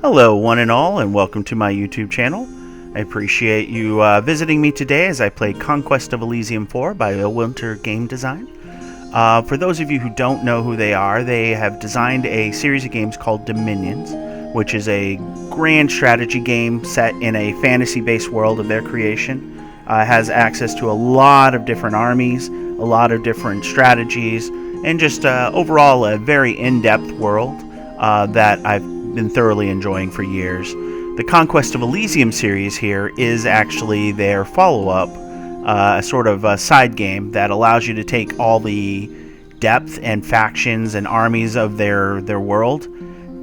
Hello one and all, and welcome to my YouTube channel. I appreciate you visiting me today as I play Conquest of Elysium 4 by Ilwinter Game Design. For those of you who don't know who they are, they have designed a series of games called Dominions, which is a grand strategy game set in a fantasy-based world of their creation. Has access to a lot of different armies, a lot of different strategies, and just overall a very in-depth world that I've been thoroughly enjoying for years. The Conquest of Elysium series here is actually their follow-up, a sort of a side game that allows you to take all the depth and factions and armies of their world,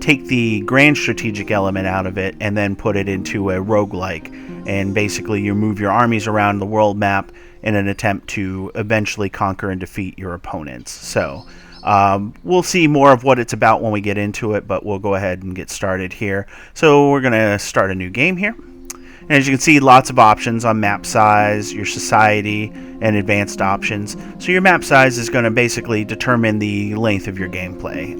take the grand strategic element out of it, and then put it into a roguelike. And basically you move your armies around the world map in an attempt to eventually conquer and defeat your opponents. So we'll see more of what it's about when we get into it, but we'll go ahead and get started here. So we're going to start a new game here. And as you can see, lots of options on map size, your society, and advanced options. So your map size is going to basically determine the length of your gameplay.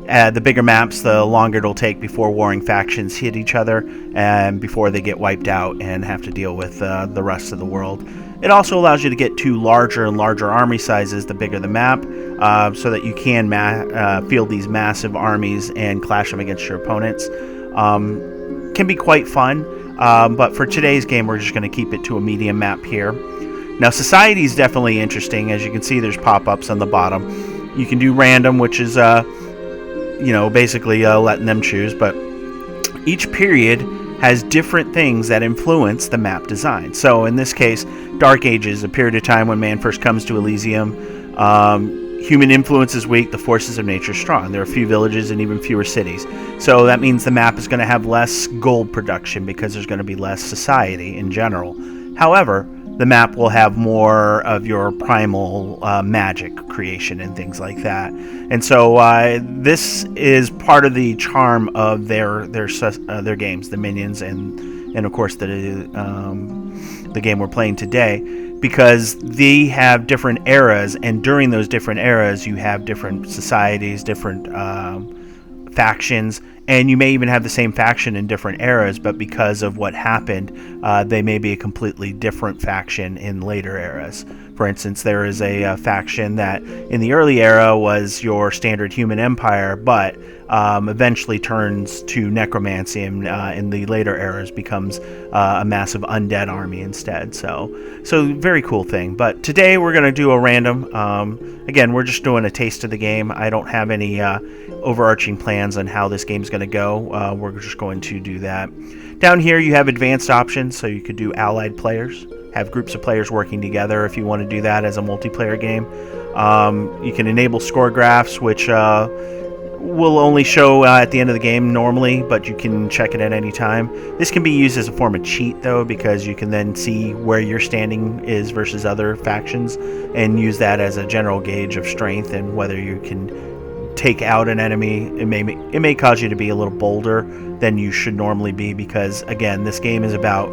The bigger maps, the longer it'll take before warring factions hit each other and before they get wiped out and have to deal with the rest of the world. It also allows you to get to larger and larger army sizes the bigger the map, so that you can field these massive armies and clash them against your opponents. Can be quite fun, but for today's game we're just going to keep it to a medium map here. Now society is definitely interesting. As you can see, there's pop-ups on the bottom. You can do random, which is basically letting them choose, but each period has different things that influence the map design. So in this case, Dark Ages, a period of time when man first comes to Elysium. Human influence is weak, the forces of nature strong. There are few villages and even fewer cities. So that means the map is going to have less gold production because there's going to be less society in general. However, the map will have more of your primal magic creation and things like that. And so this is part of the charm of their games, the Minions, and of course the game we're playing today, because they have different eras, and during those different eras you have different societies, different factions, and you may even have the same faction in different eras, but because of what happened, they may be a completely different faction in later eras. For instance, there is a faction that in the early era was your standard human empire, but eventually turns to necromancy, and in the later eras becomes a massive undead army instead. So very cool thing. But today we're going to do a random. Again, we're just doing a taste of the game. I don't have any overarching plans on how this game's going to go. We're just going to do that. Down here you have advanced options, so you could do allied players, have groups of players working together if you want to do that as a multiplayer game. You can enable score graphs, which will only show at the end of the game normally, but you can check it at any time. This can be used as a form of cheat though, because you can then see where your standing is versus other factions and use that as a general gauge of strength and whether you can take out an enemy. It may cause you to be a little bolder than you should normally be, because again, this game is about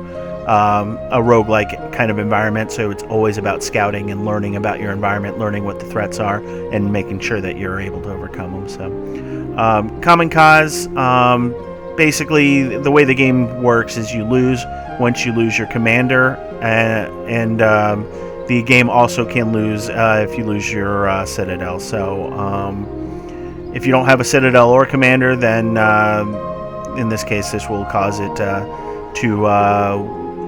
a roguelike kind of environment, so it's always about scouting and learning about your environment, learning what the threats are, and making sure that you're able to overcome them. So common cause, basically the way the game works is you lose once you lose your commander, and the game also can lose if you lose your citadel. So if you don't have a citadel or commander, then in this case this will cause it to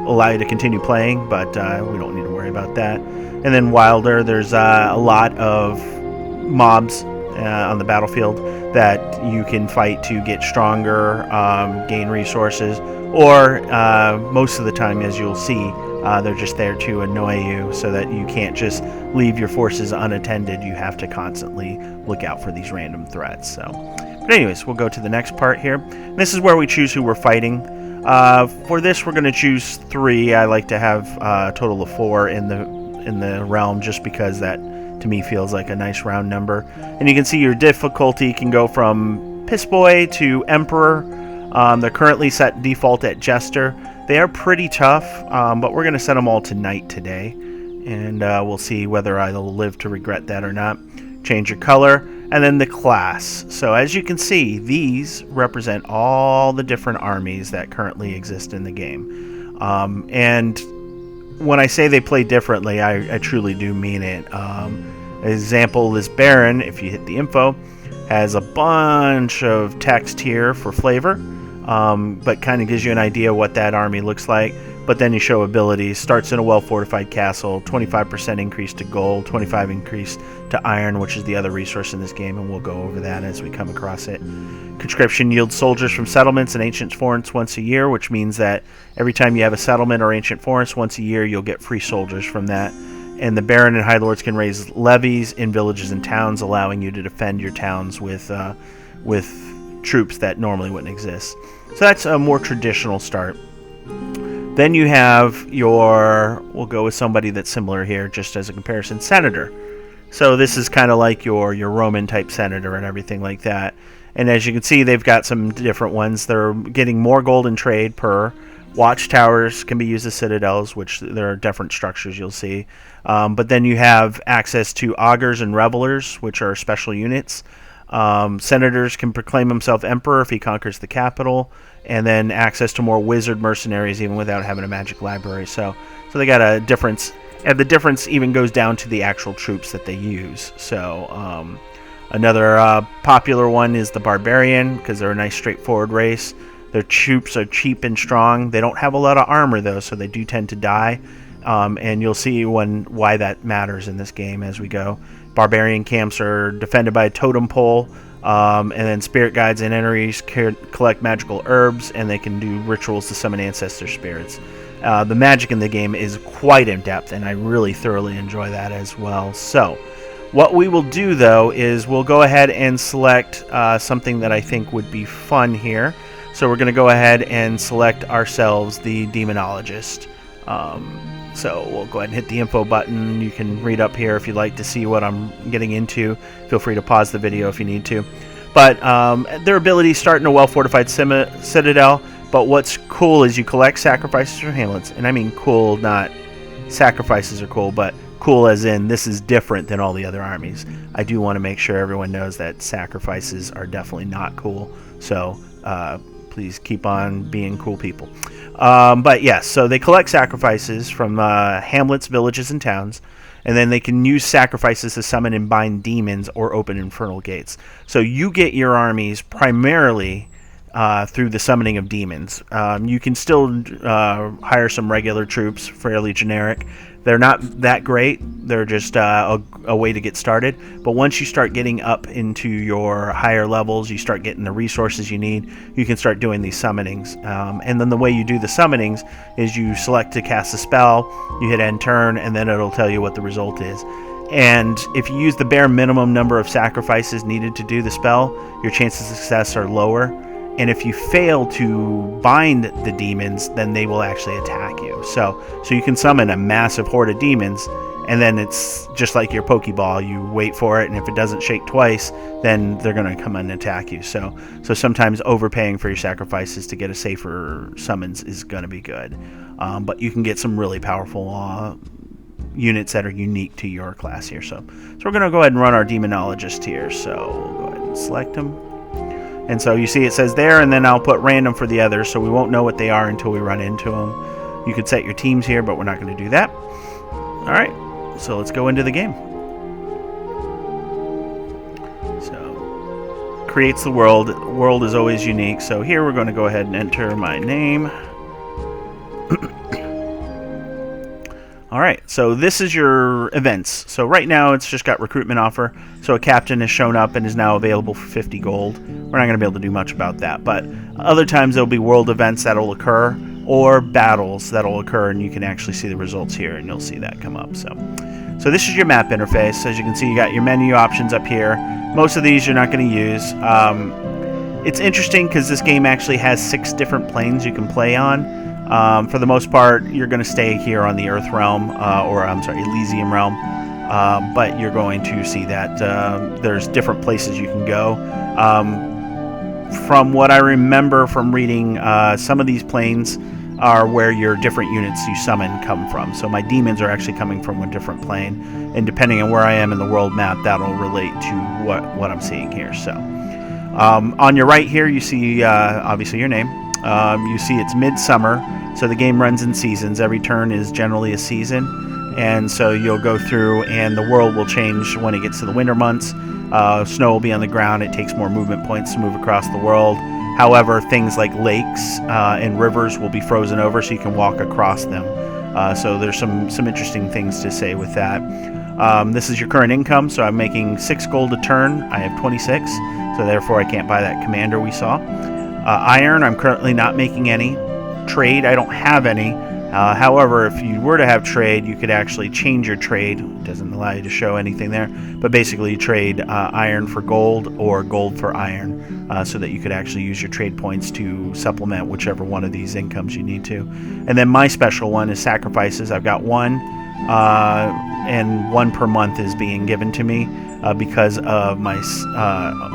allow you to continue playing, but we don't need to worry about that. And then wilder, there's a lot of mobs on the battlefield that you can fight to get stronger, gain resources, or most of the time, as you'll see, they're just there to annoy you so that you can't just leave your forces unattended. You have to constantly look out for these random threats. But anyways, we'll go to the next part here. This is where we choose who we're fighting. For this, we're going to choose 3. I like to have a total of 4 in the realm, just because that to me feels like a nice round number. And you can see your difficulty can go from Piss Boy to Emperor. They're currently set default at Jester. They are pretty tough, but we're going to set them all to Knight today, and we'll see whether I'll live to regret that or not. change your color, and then the class. So as you can see, these represent all the different armies that currently exist in the game. And when I say they play differently, I truly do mean it. Example, this Baron, if you hit the info, has a bunch of text here for flavor, but kind of gives you an idea what that army looks like. But then you show abilities. Starts in a well-fortified castle, 25% increase to gold, 25 increase to iron, which is the other resource in this game, and we'll go over that as we come across it. Conscription yields soldiers from settlements and ancient forests once a year, which means that every time you have a settlement or ancient forest once a year, you'll get free soldiers from that. And the Baron and High Lords can raise levies in villages and towns, allowing you to defend your towns with troops that normally wouldn't exist. So that's a more traditional start. Then you have we'll go with somebody that's similar here, just as a comparison, Senator. So this is kind of like your Roman type senator and everything like that. And as you can see, they've got some different ones. They're getting more gold in trade per. Watchtowers can be used as citadels, which there are different structures you'll see. But then you have access to augurs and revelers, which are special units. Senators can proclaim himself emperor if he conquers the capital, and then access to more wizard mercenaries even without having a magic library. So they got a difference, and the difference even goes down to the actual troops that they use. So another popular one is the barbarian, because they're a nice straightforward race. Their troops are cheap and strong. They don't have a lot of armor though, so they do tend to die. And you'll see why that matters in this game as we go. Barbarian camps are defended by a totem pole, and then spirit guides and enemies collect magical herbs, and they can do rituals to summon ancestor spirits. The magic in the game is quite in depth, and I really thoroughly enjoy that as well. So what we will do though is we'll go ahead and select something that I think would be fun here. So we're going to go ahead and select ourselves the Demonologist. So we'll go ahead and hit the info button. You can read up here if you'd like to see what I'm getting into. Feel free to pause the video if you need to. But their abilities start in a well-fortified citadel. But what's cool is you collect sacrifices from hamlets. And I mean cool, not sacrifices are cool, but cool as in this is different than all the other armies. I do want to make sure everyone knows that sacrifices are definitely not cool. So please keep on being cool people. But yes, so they collect sacrifices from hamlets, villages, and towns, and then they can use sacrifices to summon and bind demons or open infernal gates. So you get your armies primarily through the summoning of demons. You can still hire some regular troops, fairly generic. They're not that great. They're just a way to get started. But once you start getting up into your higher levels, you start getting the resources you need, you can start doing these summonings. And then the way you do the summonings is you select to cast a spell, you hit end turn, and then it'll tell you what the result is. And if you use the bare minimum number of sacrifices needed to do the spell, your chances of success are lower. And if you fail to bind the demons, then they will actually attack you. So you can summon a massive horde of demons, and then it's just like your Pokeball. You wait for it, and if it doesn't shake twice, then they're going to come and attack you. So sometimes overpaying for your sacrifices to get a safer summons is going to be good. But you can get some really powerful units that are unique to your class here. So we're going to go ahead and run our Demonologist here. So we'll go ahead and select them. And so you see it says there, and then I'll put random for the others, so we won't know what they are until we run into them. You could set your teams here, but we're not going to do that. All right, so let's go into the game. So creates the world. World is always unique. So here we're going to go ahead and enter my name. All right, so this is your events. So right now it's just got recruitment offer. So a captain has shown up and is now available for 50 gold. We're not going to be able to do much about that, but other times there'll be world events that'll occur or battles that'll occur, and you can actually see the results here, and you'll see that come up. So this is your map interface. As you can see, you got your menu options up here. Most of these you're not going to use. It's interesting because this game actually has 6 different planes you can play on. For the most part, you're going to stay here on the Earth realm, Elysium realm, but you're going to see that there's different places you can go. From what I remember from reading, some of these planes are where your different units you summon come from. So my demons are actually coming from a different plane, and depending on where I am in the world map, that'll relate to what I'm seeing here. So on your right here, you see obviously your name. You see it's midsummer, so the game runs in seasons. Every turn is generally a season, and so you'll go through and the world will change when it gets to the winter months. Snow will be on the ground. It takes more movement points to move across the world. However, things like lakes and rivers will be frozen over, so you can walk across them. So there's some interesting things to say with that. This is your current income, so I'm making 6 gold a turn. I have 26, so therefore I can't buy that commander we saw. Iron, I'm currently not making any. Trade, I don't have any. However, if you were to have trade, you could actually change your trade. It doesn't allow you to show anything there, but basically you trade iron for gold or gold for iron, so that you could actually use your trade points to supplement whichever one of these incomes you need to. And then my special one is sacrifices. I've got 1, and 1 per month is being given to me because of my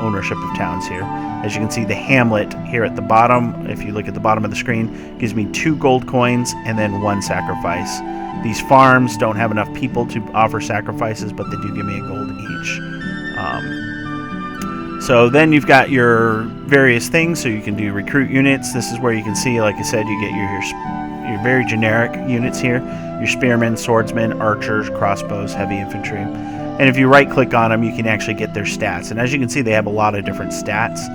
ownership of towns here. As you can see, the hamlet here at the bottom, if you look at the bottom of the screen, gives me 2 gold coins and then 1 sacrifice. These farms don't have enough people to offer sacrifices, but they do give me a gold each. So then you've got your various things, so you can do recruit units. This is where you can see, like I said, you get your very generic units here. Your spearmen, swordsmen, archers, crossbows, heavy infantry. And if you right click on them, you can actually get their stats. And as you can see, they have a lot of different stats.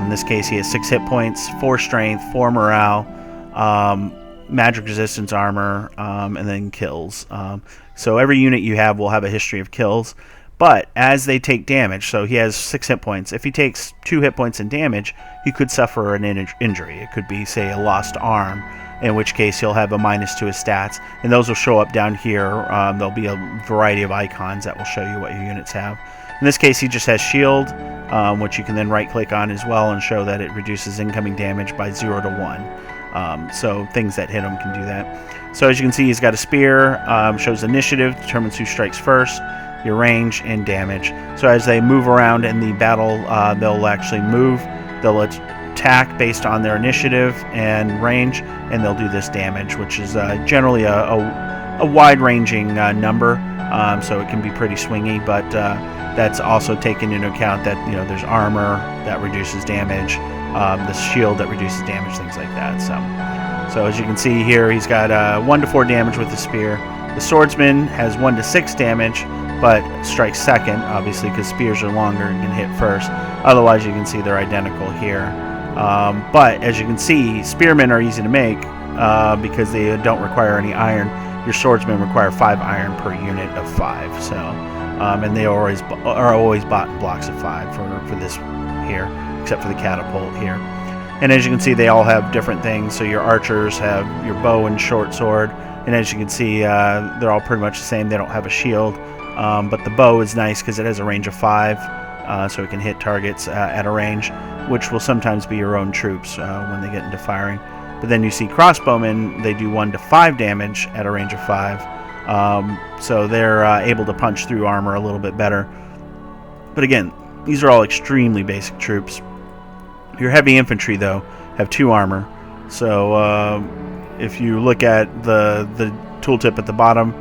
In this case, he has 6 hit points, 4 strength, 4 morale, magic resistance armor, and then kills. So every unit you have will have a history of kills. But as they take damage, so he has 6 hit points. If he takes 2 hit points in damage, he could suffer an injury. It could be, say, a lost arm, in which case he'll have a minus to his stats, and those will show up down here. There'll be a variety of icons that will show you what your units have. In this case, he just has shield, which you can then right click on as well and show that it reduces incoming damage by 0 to 1. So things that hit him can do that. So as you can see, he's got a spear, shows initiative, determines who strikes first, your range, and damage. So as they move around in the battle, they'll actually move, they'll attack based on their initiative and range, and they'll do this damage, which is generally a wide-ranging number, so it can be pretty swingy, but that's also taken into account that there's armor that reduces damage, the shield that reduces damage, things like that. So as you can see here, he's got 1 to 4 damage with the spear. The swordsman has 1 to 6 damage, but strikes second, obviously, because spears are longer and can hit first. Otherwise, you can see they're identical here. But as you can see, spearmen are easy to make because they don't require any iron. Your swordsmen require 5 iron per unit of 5. So, and they are always bought in blocks of 5 for this here, except for the catapult here. And as you can see, they all have different things. So your archers have your bow and short sword, and as you can see, they're all pretty much the same. They don't have a shield, but the bow is nice because it has a range of 5, so it can hit targets at a range, which will sometimes be your own troops when they get into firing. But then you see crossbowmen, they do 1 to 5 damage at a range of 5, so they're able to punch through armor a little bit better. But again, these are all extremely basic troops. Your heavy infantry, though, have 2 armor, so if you look at the tooltip at the bottom,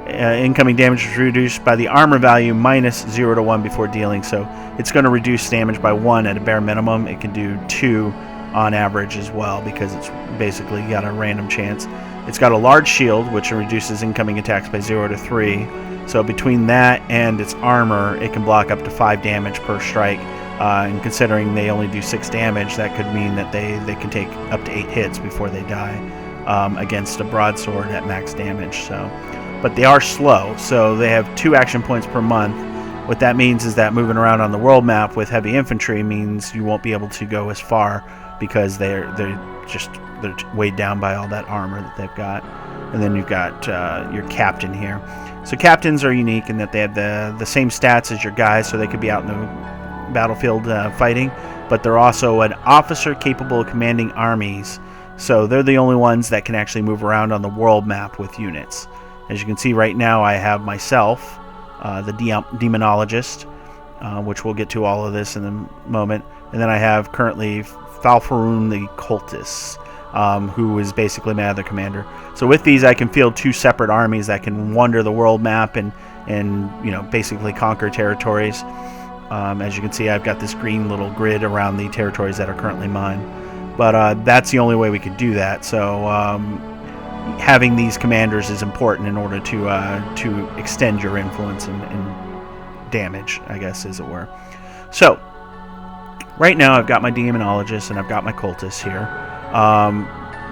incoming damage is reduced by the armor value minus 0 to 1 before dealing, so it's going to reduce damage by 1 at a bare minimum. It can do 2 on average as well, because it's basically got a random chance. It's got a large shield, which reduces incoming attacks by 0 to 3, so between that and its armor, it can block up to 5 damage per strike. And considering they only do 6 damage, that could mean that they can take up to 8 hits before they die against a broadsword at max damage. But they are slow, so they have 2 action points per month. What that means is that moving around on the world map with heavy infantry means you won't be able to go as far because they're weighed down by all that armor that they've got. And then you've got your captain here. So captains are unique in that they have the same stats as your guys, so they could be out in the battlefield fighting, but they're also an officer capable of commanding armies, so they're the only ones that can actually move around on the world map with units. As you can see right now, I have myself, the demonologist, which we'll get to all of this in a moment, and then I have currently Falfaroon the cultist. who is basically my other commander. So with these, I can field 2 separate armies that can wander the world map and basically conquer territories. As you can see, I've got this green little grid around the territories that are currently mine. But that's the only way we could do that. So having these commanders is important in order to extend your influence and damage, I guess, as it were. So right now I've got my demonologists and I've got my cultists here.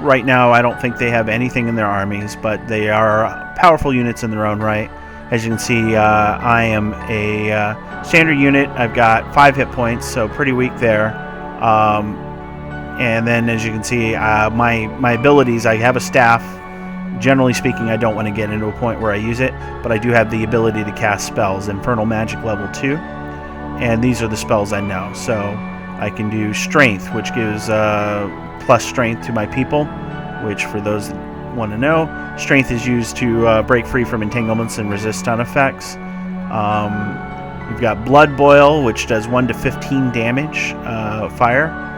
Right now I don't think they have anything in their armies, but they are powerful units in their own right. As you can see, I am a standard unit. I've got 5 hit points, so pretty weak there. And then, as you can see, my abilities, I have a staff. Generally speaking, I don't want to get into a point where I use it, but I do have the ability to cast spells. Infernal Magic level 2, and these are the spells I know. So I can do Strength, which gives plus strength to my people, which, for those that want to know, Strength is used to break free from entanglements and resist stun effects. We've got Blood Boil, which does 1 to 15 damage, fire.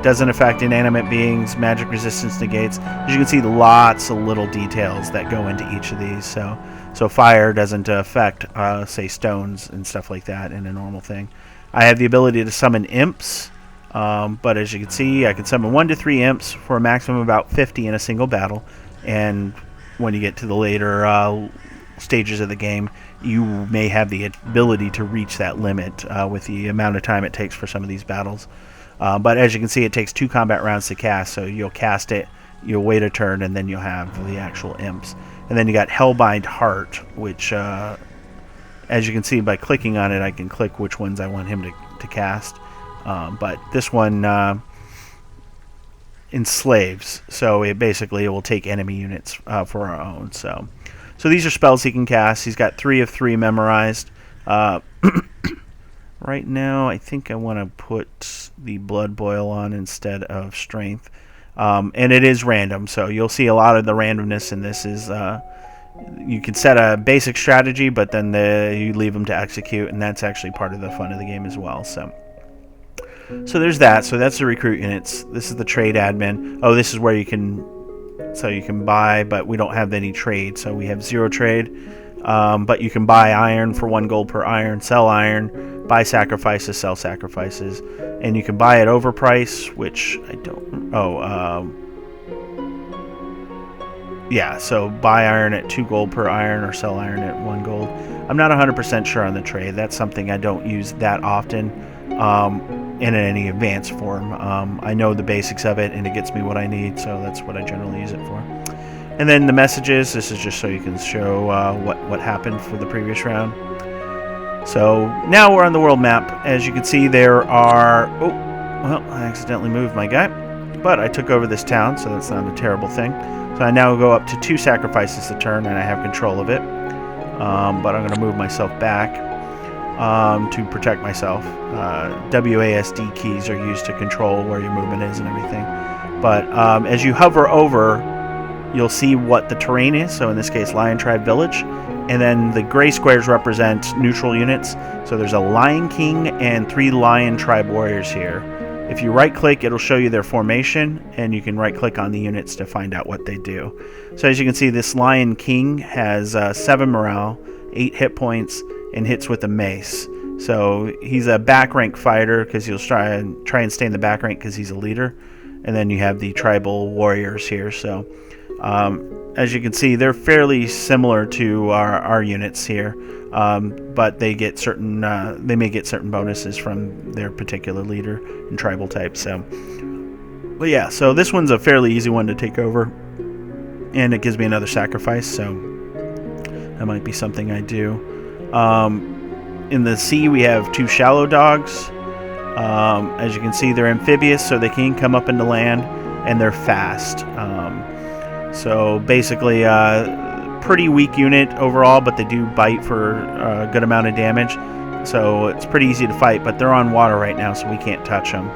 Doesn't affect inanimate beings. Magic resistance negates. As you can see, lots of little details that go into each of these. So fire doesn't affect, say, stones and stuff like that in a normal thing. I have the ability to summon imps, but as you can see, I can summon 1 to 3 imps for a maximum of about 50 in a single battle. And when you get to the later stages of the game, you may have the ability to reach that limit with the amount of time it takes for some of these battles. But as you can see, it takes 2 combat rounds to cast, so you'll cast it, you'll wait a turn, and then you'll have the actual imps. And then you got Hellbind Heart, which, as you can see by clicking on it, I can click which ones I want him to cast. But this one enslaves, so it will take enemy units for our own. So these are spells he can cast. He's got 3 of 3 memorized. Right now, I think I want to put the Blood Boil on instead of Strength. And it is random, so you'll see a lot of the randomness in this is you can set a basic strategy, but then you leave them to execute, and that's actually part of the fun of the game as well. So there's that. So that's the recruit units. This is the trade admin. Oh, this is where you can buy, but we don't have any trade, so we have 0 trade. But you can buy iron for 1 gold per iron, sell iron, buy sacrifices, sell sacrifices, and you can buy at overprice, which I don't. Yeah, so buy iron at 2 gold per iron or sell iron at 1 gold. I'm not 100% sure on the trade. That's something I don't use that often in any advanced form. I know the basics of it, and it gets me what I need, so that's what I generally use it for. And then the messages, this is just so you can show what happened for the previous round. So now we're on the world map. As you can see, there are... Oh, well, I accidentally moved my guy. But I took over this town, so that's not a terrible thing. So I now go up to 2 sacrifices a turn, and I have control of it. But I'm going to move myself back to protect myself. WASD keys are used to control where your movement is and everything. But as you hover over, you'll see what the terrain is. So in this case, Lion Tribe Village. And then the gray squares represent neutral units. So there's a Lion King and 3 Lion Tribe Warriors here. If you right-click, it'll show you their formation, and you can right-click on the units to find out what they do. So as you can see, this Lion King has 7 morale, 8 hit points, and hits with a mace. So he's a back rank fighter because he'll try and stay in the back rank because he's a leader. And then you have the tribal warriors here. So as you can see, they're fairly similar to our units here, but they get certain they may get certain bonuses from their particular leader and tribal type. So, but yeah, so this one's a fairly easy one to take over, and it gives me another sacrifice. So that might be something I do. In the sea, we have 2 shallow dogs. As you can see, they're amphibious, so they can come up into land, and they're fast. So basically, pretty weak unit overall, but they do bite for a good amount of damage. So it's pretty easy to fight, but they're on water right now, so we can't touch them.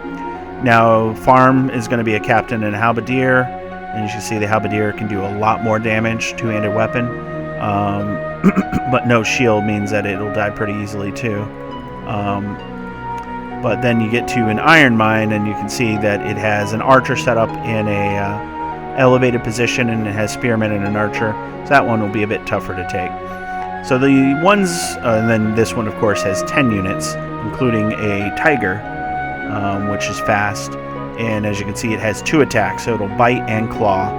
Now, farm is going to be a captain and a halberdier, and you can see the halberdier can do a lot more damage, 2-handed weapon. But no shield means that it'll die pretty easily too. But then you get to an iron mine, and you can see that it has an archer set up in a elevated position, and it has spearmen and an archer. So that one will be a bit tougher to take. So the ones, and then this one, of course, has 10 units, including a tiger, which is fast. And as you can see, it has 2 attacks, so it'll bite and claw.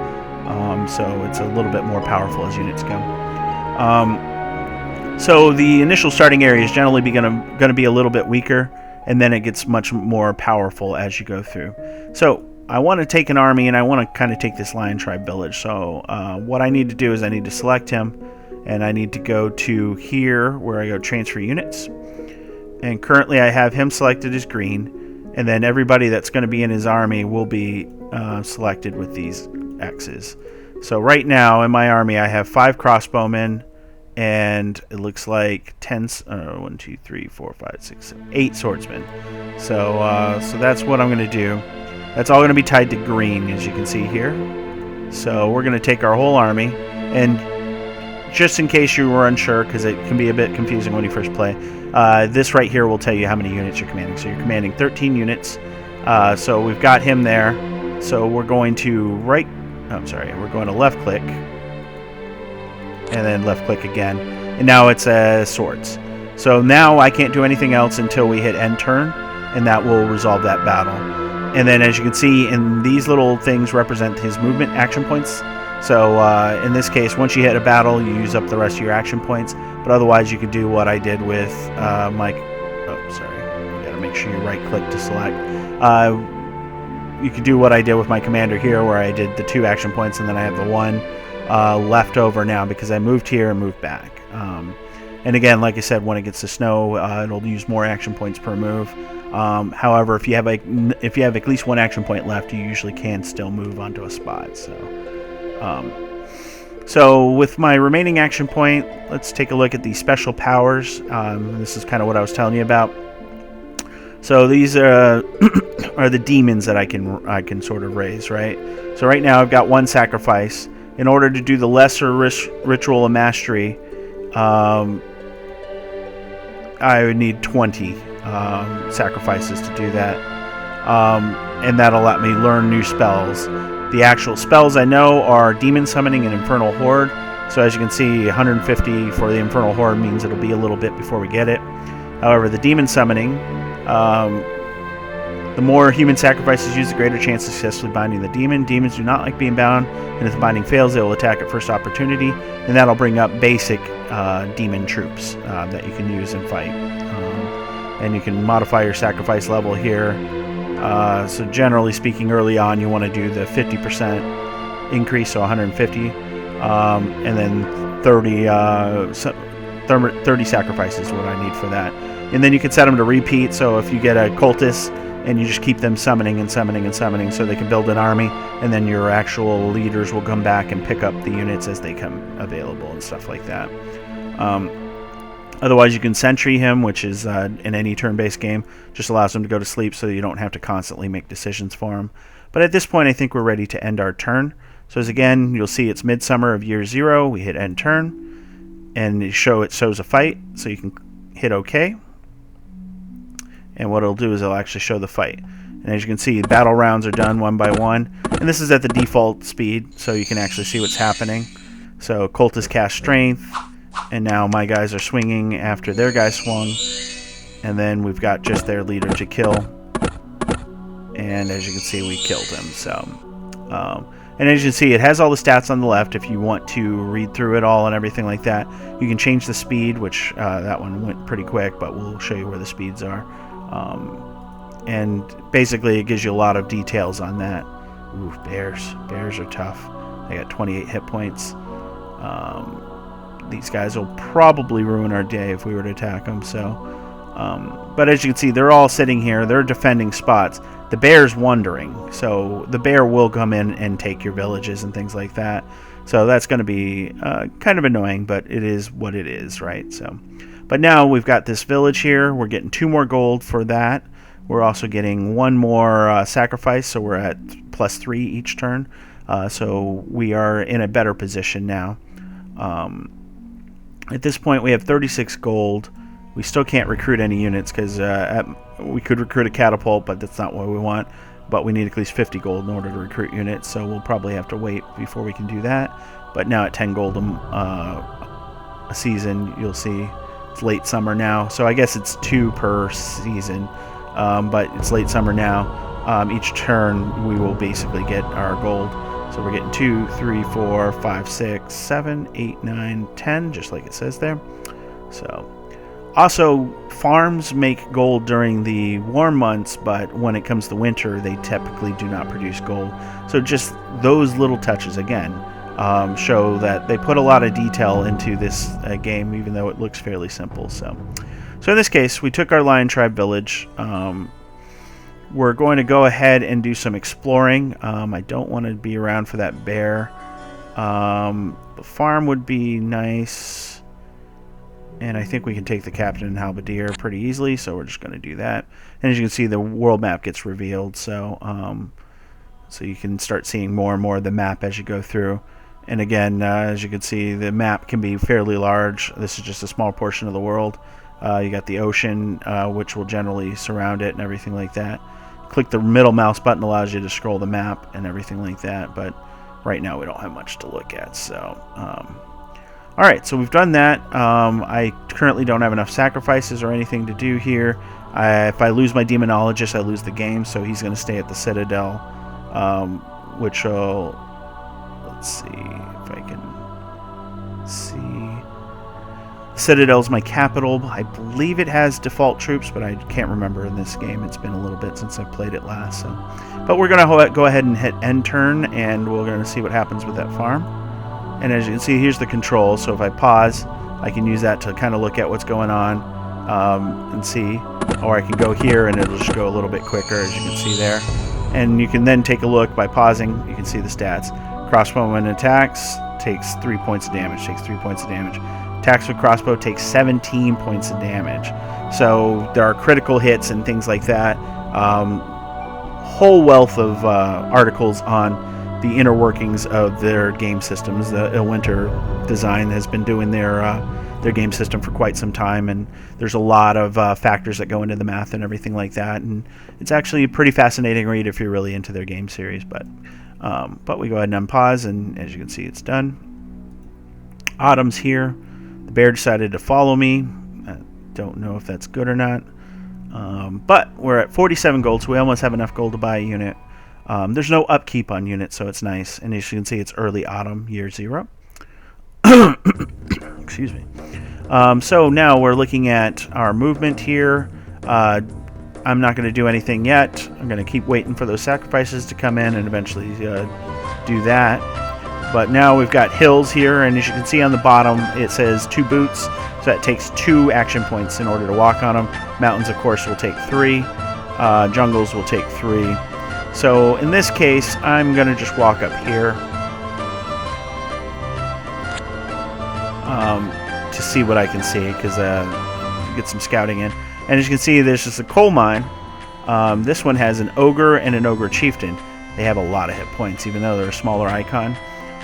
So it's a little bit more powerful as units go. So the initial starting area is generally going to be a little bit weaker, and then it gets much more powerful as you go through. So I want to take an army, and I want to kind of take this Lion Tribe village. So what I need to do is I need to select him, and I need to go to here where I go transfer units. And currently I have him selected as green, and then everybody that's going to be in his army will be selected with these X's. So right now in my army I have 5 crossbowmen, and it looks like 8 swordsmen. So that's what I'm going to do. That's all going to be tied to green, as you can see here. So we're going to take our whole army, and just in case you were unsure, because it can be a bit confusing when you first play, this right here will tell you how many units you're commanding. So you're commanding 13 units. So we've got him there. So we're going to we're going to left click, and then left click again, and now it's swords. So now I can't do anything else until we hit end turn, and that will resolve that battle. And then as you can see, in these little things represent his movement action points. So in this case, once you hit a battle, you use up the rest of your action points, but otherwise you can do what I did with my you gotta make sure you right click to select. You can do what I did with my commander here, where I did the 2 action points, and then I have the 1 left over now because I moved here and moved back. And again, like I said, when it gets to snow, it'll use more action points per move. However, if you have at least 1 action point left, you usually can still move onto a spot. So with my remaining action point, let's take a look at the special powers. This is kind of what I was telling you about. So these are the demons that I can sort of raise, right? So right now I've got 1 sacrifice. In order to do the lesser ritual of mastery, I would need 20 sacrifices to do that, and that'll let me learn new spells. The actual spells I know are Demon Summoning and Infernal Horde. So as you can see, 150 for the Infernal Horde means it'll be a little bit before we get it. However, the Demon Summoning, the more human sacrifices used, the greater chance of successfully binding the demon. Demons do not like being bound, and if the binding fails, they will attack at first opportunity, and that'll bring up basic demon troops that you can use and fight. And you can modify your sacrifice level here. So generally speaking, early on, you want to do the 50% increase, so 150, and then 30 sacrifices is what I need for that. And then you can set them to repeat, so if you get a cultist, and you just keep them summoning and summoning and summoning so they can build an army, and then your actual leaders will come back and pick up the units as they come available and stuff like that. Otherwise, you can sentry him, which is in any turn-based game, just allows him to go to sleep so you don't have to constantly make decisions for him. But at this point, I think we're ready to end our turn. So as again, you'll see it's midsummer of year 0. We hit end turn, and it shows a fight, so you can hit OK. And what it'll do is it'll actually show the fight. And as you can see, battle rounds are done 1 by 1. And this is at the default speed, so you can actually see what's happening. So cultists cast strength, and now my guys are swinging after their guy swung. And then we've got just their leader to kill. And as you can see, we killed him. And as you can see, it has all the stats on the left. If you want to read through it all and everything like that, you can change the speed, which that one went pretty quick, but we'll show you where the speeds are. And basically it gives you a lot of details on that. Ooh, bears are tough. They got 28 hit points. These guys will probably ruin our day if we were to attack them. But as you can see, they're all sitting here, they're defending spots. The bear's wandering, so the bear will come in and take your villages and things like that. So that's going to be kind of annoying, but it is what it is, right? But now we've got this village here. We're getting 2 more gold for that. We're also getting 1 more sacrifice, so we're at +3 each turn. So we are in a better position now. At this point, we have 36 gold. We still can't recruit any units because we could recruit a catapult, but that's not what we want. But we need at least 50 gold in order to recruit units, so we'll probably have to wait before we can do that. But now at 10 gold a season, you'll see it's late summer now. So I guess it's 2 per season, but it's late summer now. Each turn we will basically get our gold. So we're getting 2, 3, 4, 5, 6, 7, 8, 9, 10, just like it says there. So also, farms make gold during the warm months, but when it comes to winter, they typically do not produce gold. So just those little touches, again, show that they put a lot of detail into this game, even though it looks fairly simple. So in this case, we took our Lion Tribe village. We're going to go ahead and do some exploring. I don't want to be around for that bear. The farm would be nice. And I think we can take the captain and halberdier pretty easily, so we're just going to do that. And as you can see, the world map gets revealed, so you can start seeing more and more of the map as you go through. And again, as you can see, the map can be fairly large. This is just a small portion of the world. You got the ocean, which will generally surround it and everything like that. Click the middle mouse button, allows you to scroll the map and everything like that, but right now we don't have much to look at, so... Alright, so we've done that. I currently don't have enough sacrifices or anything to do here. If I lose my demonologist, I lose the game, so he's going to stay at the Citadel, which will... Let's see if I can see... Citadel's my capital. I believe it has default troops, but I can't remember in this game. It's been a little bit since I played it last. But we're going to go ahead and hit end turn, and we're going to see what happens with that farm. And as you can see, here's the controls. So if I pause, I can use that to kind of look at what's going on and see. Or I can go here and it'll just go a little bit quicker, as you can see there. And you can then take a look by pausing. You can see the stats. Crossbowman attacks, takes 3 points of damage. Attacks with crossbow takes 17 points of damage. So there are critical hits and things like that. Whole wealth of articles on the inner workings of their game systems. The Ilwinter Design has been doing their game system for quite some time, and there's a lot of factors that go into the math and everything like that, and it's actually a pretty fascinating read if you're really into their game series. But we go ahead and unpause, and as you can see, it's done. Autumn's here. The bear decided to follow me. I don't know if that's good or not, but we're at 47 gold, so we almost have enough gold to buy a unit. There's no upkeep on units, so it's nice. And as you can see, it's early autumn, year 0. Excuse me. So now we're looking at our movement here. I'm not going to do anything yet. I'm going to keep waiting for those sacrifices to come in and eventually do that. But now we've got hills here, and as you can see on the bottom, it says 2 boots. So that takes 2 action points in order to walk on them. Mountains, of course, will take 3. Jungles will take 3. So in this case, I'm going to just walk up here to see what I can see, because get some scouting in. And as you can see, there's just a coal mine. This one has an ogre and an ogre chieftain. They have a lot of hit points, even though they're a smaller icon.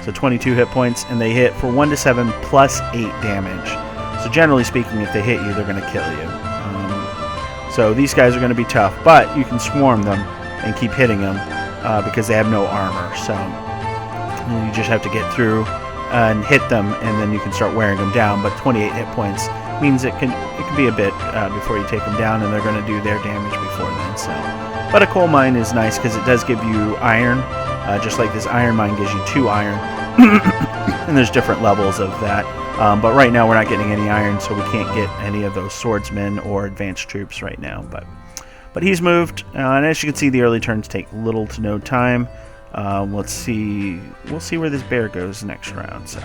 So 22 hit points, and they hit for 1 to 7 plus 8 damage. So generally speaking, if they hit you, they're going to kill you. So these guys are going to be tough, but you can swarm them and keep hitting them because they have no armor. So you just have to get through and hit them, and then you can start wearing them down. But 28 hit points means it can be a bit before you take them down, and they're going to do their damage before then. So, but a coal mine is nice because it does give you iron, just like this iron mine gives you 2 iron. And there's different levels of that. But right now we're not getting any iron, so we can't get any of those swordsmen or advanced troops right now. But he's moved, and as you can see, the early turns take little to no time. Let's see. We'll see where this bear goes next round. So,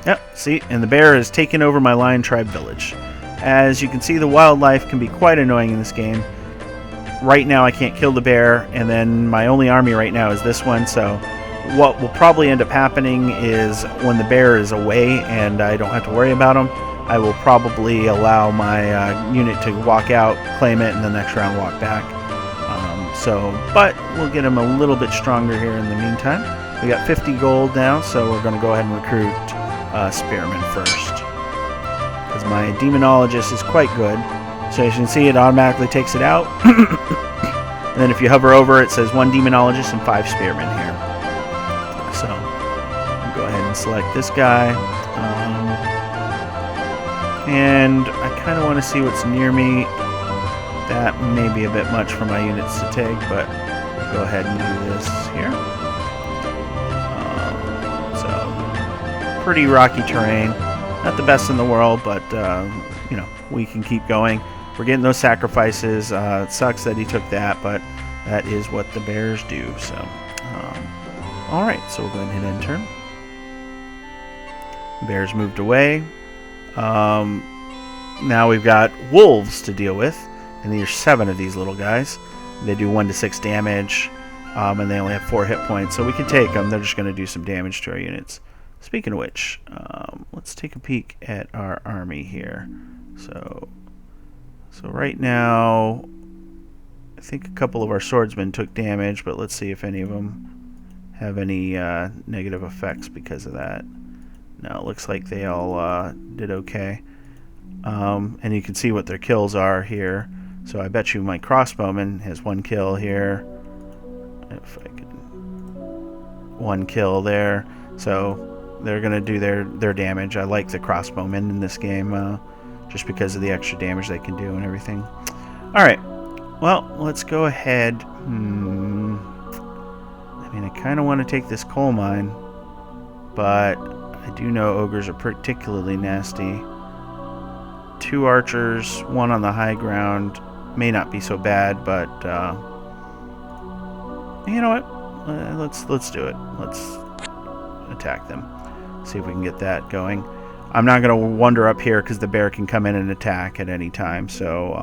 yep. See, and the bear has taken over my Lion Tribe village. As you can see, the wildlife can be quite annoying in this game. Right now, I can't kill the bear, and then my only army right now is this one. So, what will probably end up happening is when the bear is away and I don't have to worry about him, I will probably allow my unit to walk out, claim it, and the next round walk back. But we'll get him a little bit stronger here in the meantime. We got 50 gold now, so we're going to go ahead and recruit Spearman first. my Demonologist is quite good. So as you can see, it automatically takes it out. And then if you hover over, it says 1 Demonologist and 5 Spearmen here. So I'll go ahead and select this guy. And I kind of want to see what's near me. That may be a bit much for my units to take, but I'll go ahead and do this here. So pretty rocky terrain. Not the best in the world, but you know, we can keep going. We're getting those sacrifices. It sucks that he took that, but that is what the bears do. So, all right. So we'll go ahead and hit enter. Bears moved away. Now we've got wolves to deal with, and there's 7 of these little guys. They do 1 to 6 damage, and they only have 4 hit points, so we can take them. They're just going to do some damage to our units. Speaking of which, let's take a peek at our army here. So right now, I think a couple of our swordsmen took damage, but let's see if any of them have any negative effects because of that. No, it looks like they all did okay. And you can see what their kills are here. So I bet you my crossbowman has 1 kill here. If I can... 1 kill there. So they're going to do their damage. I like the crossbowmen in this game just because of the extra damage they can do and everything. Alright. Well, let's go ahead. I mean, I kind of want to take this coal mine, but I do know ogres are particularly nasty. 2 archers, 1 on the high ground. May not be so bad, but you know what? Let's do it. Let's attack them. See if we can get that going. I'm not going to wander up here because the bear can come in and attack at any time, so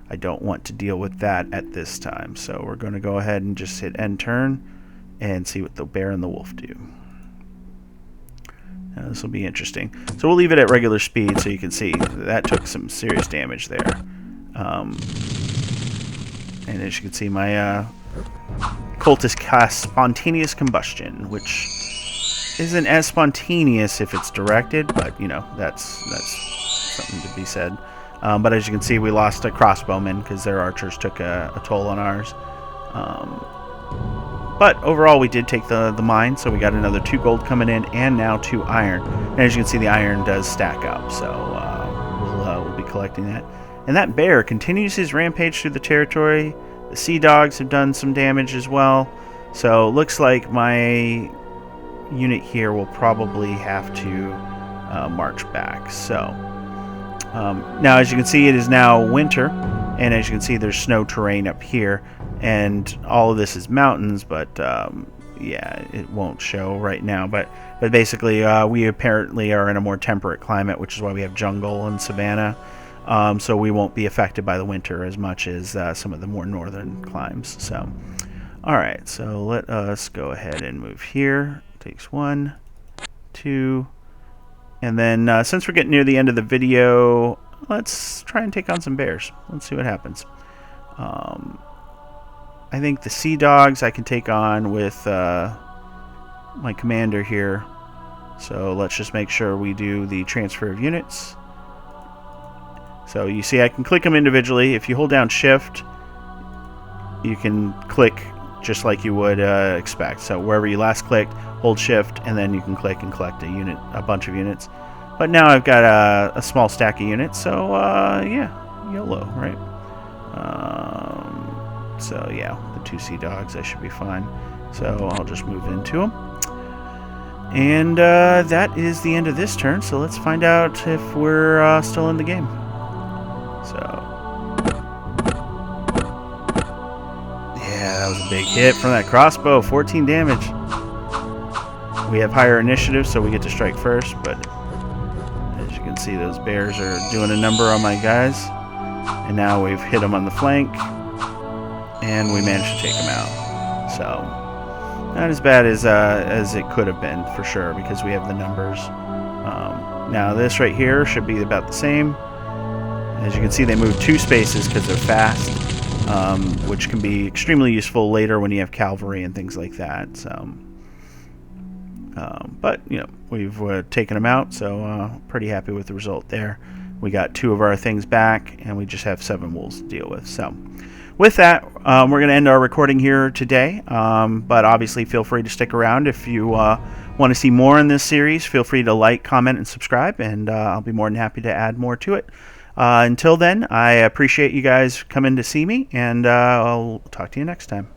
I don't want to deal with that at this time. So we're going to go ahead and just hit end turn and see what the bear and the wolf do. Now, this will be interesting. So we'll leave it at regular speed so you can see that took some serious damage there. And as you can see, my cultist cast Spontaneous Combustion, which isn't as spontaneous if it's directed, but you know, that's something to be said. But as you can see, we lost a crossbowman because their archers took a toll on ours. But overall, we did take the mine, so we got another 2 gold coming in, and now 2 iron. And as you can see, the iron does stack up, so we'll be collecting that. And that bear continues his rampage through the territory. The sea dogs have done some damage as well. So it looks like my unit here will probably have to march back. So now, as you can see, it is now winter, and as you can see, there's snow terrain up here. And all of this is mountains, but yeah, it won't show right now. But basically, we apparently are in a more temperate climate, which is why we have jungle and savanna. So we won't be affected by the winter as much as some of the more northern climes. So, all right, so let us go ahead and move here. Takes 1, 2, and then since we're getting near the end of the video, let's try and take on some bears. Let's see what happens. I think the sea dogs I can take on with my commander here. So let's just make sure we do the transfer of units. So you see I can click them individually. If you hold down shift, you can click just like you would expect. So wherever you last clicked, hold shift, and then you can click and collect a bunch of units. But now I've got a small stack of units, so yeah, YOLO, right? So yeah, the 2 sea dogs, I should be fine. So I'll just move into them. And that is the end of this turn, so let's find out if we're still in the game. So yeah, that was a big hit from that crossbow, 14 damage. We have higher initiative, so we get to strike first, but as you can see, those bears are doing a number on my guys. And now we've hit them on the flank, and we managed to take them out. So not as bad as it could have been, for sure, because we have the numbers. Now this right here should be about the same. As you can see, they move 2 spaces because they're fast, which can be extremely useful later when you have cavalry and things like that. So, but you know, we've taken them out, so pretty happy with the result there. We got 2 of our things back, and we just have 7 wolves to deal with. So with that, we're going to end our recording here today, but obviously feel free to stick around if you want to see more in this series. Feel free to like, comment, and subscribe, and I'll be more than happy to add more to it. Until then, I appreciate you guys coming to see me, and I'll talk to you next time.